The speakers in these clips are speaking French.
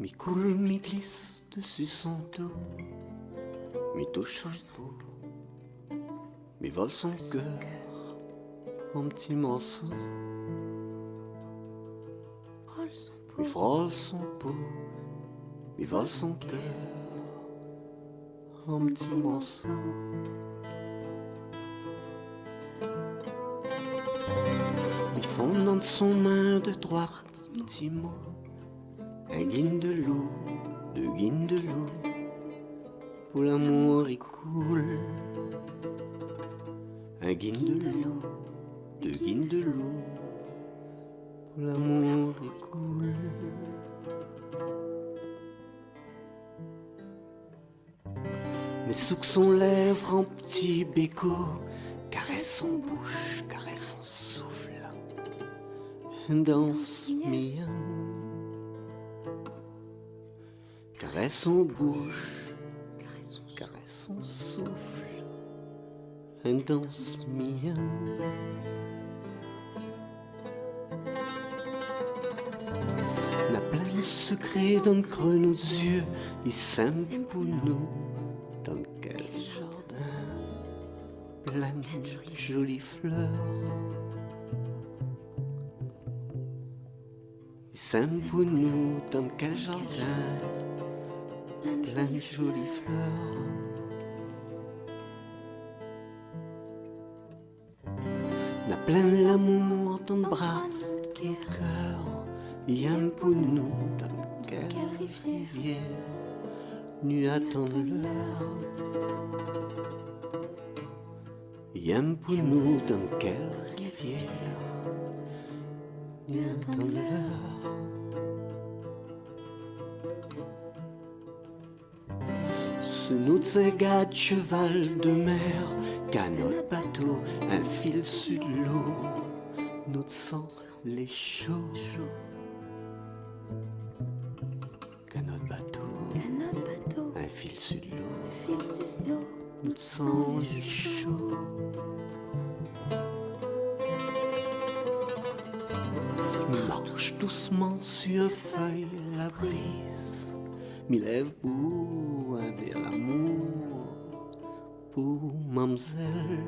Mi coule, mi glisse dessus son dos, mi touche son peau, mi vole son cœur en petits morceaux, mi frôle son peau, mi vole son cœur en petits morceaux. Mi fond dans son main de droite, petit mot, un guine de l'eau, deux guines de l'eau, pour l'amour il coule. Un guine de l'eau, deux guines de l'eau, pour l'amour il coule. Mais sous son lèvre en petit béco, caresse son bouche, caresse son souffle, danse mienne. Caresse son bouche, caresse son souffle, danse mienne. La pleine secret d'un creux nos yeux, il sème pour nous dans quel jardin, plein de jolies fleurs. Il sème pour nous dans quel jardin, plein de jolies fleurs. La pleine l'amour dans le bras de cœur, y'aime pour nous dans quelle rivière, nu attendre l'heure. Y'aime pour nous dans quelle rivière, nu attendre l'heure. Sous notre gars de cheval de mer, qu'à notre bateau, un fil sur l'eau, notre sang les chaud. Qu'à notre bateau, un fil sur l'eau, notre sang les chaud. Marche doucement sur une feuille la brise, m'y lève pour vers l'amour, pour mamzelle.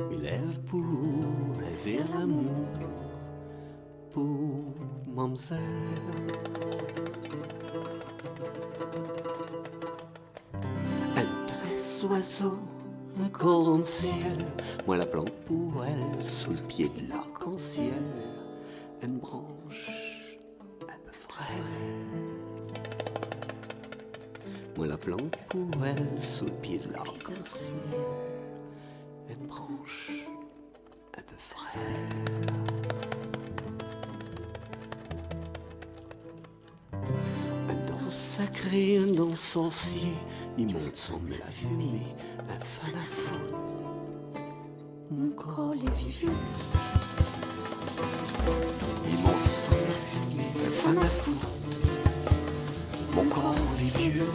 M'y lève pour vers l'amour, pour mamzelle. Un tresse oiseau, un cordon de ciel, moi la plante pour elle, sous le pied de l'arc-en-ciel, une branche un peu frêle. Moi la plante pour elle, sous le pied de l'arc-en-ciel, une branche un peu frêle. Un danse sacré, un danse sorcier, il monte sans me la fumée, un fan à foutre, mon corps les vieux. Il monte sans me la fumée, un fan à foutre, mon corps les vieux.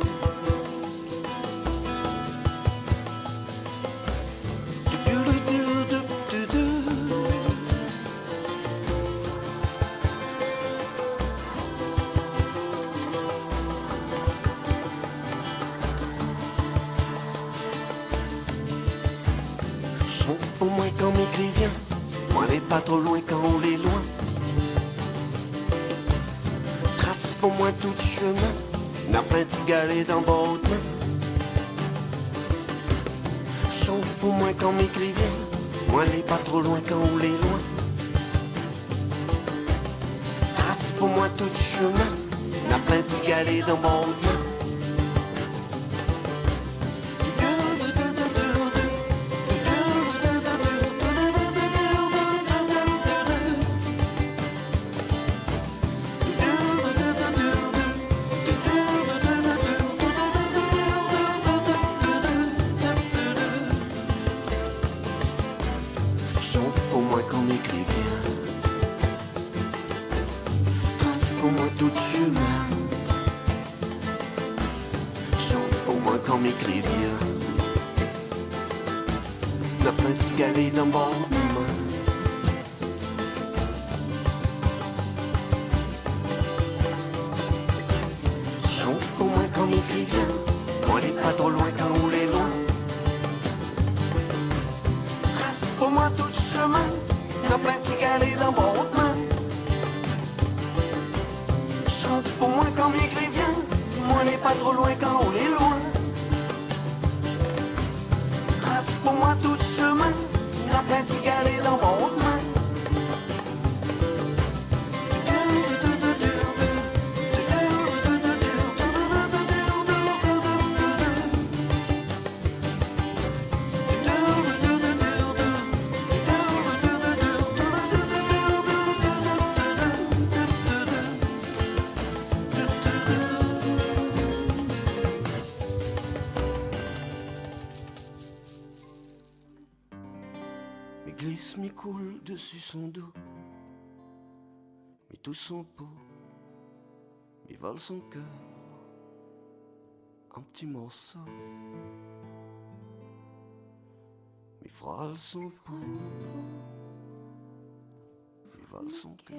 Pour moi quand m'écrit vient, moi n'est pas trop loin quand on est loin. Trace pour moi tout le chemin, n'a plein de galets dans bord de main. Chante pour moi quand m'écrit vient, moi n'est pas trop loin quand on est loin. Trace pour moi tout le chemin, n'a plein de galets dans bord de main. Pour moi quand m'écrit vient, trace pour moi tout chemin. Chante pour moi quand m'écrit vient, la plein de galets dans bord de main. moi n'est pas trop loin quand on est loin. Trace pour moi tout le chemin, dans plein de cigalets dans mon haute main. Chante pour moi quand mes gré vient, moi n'est pas trop loin quand on est loin. Trace pour moi tout le chemin, dans plein de cigalets dans mon haute main. M'y coule dessus son dos, m'y touche son peau, m'y vole son cœur en petits morceaux, m'y frôle son pouls, m'y vole son cœur.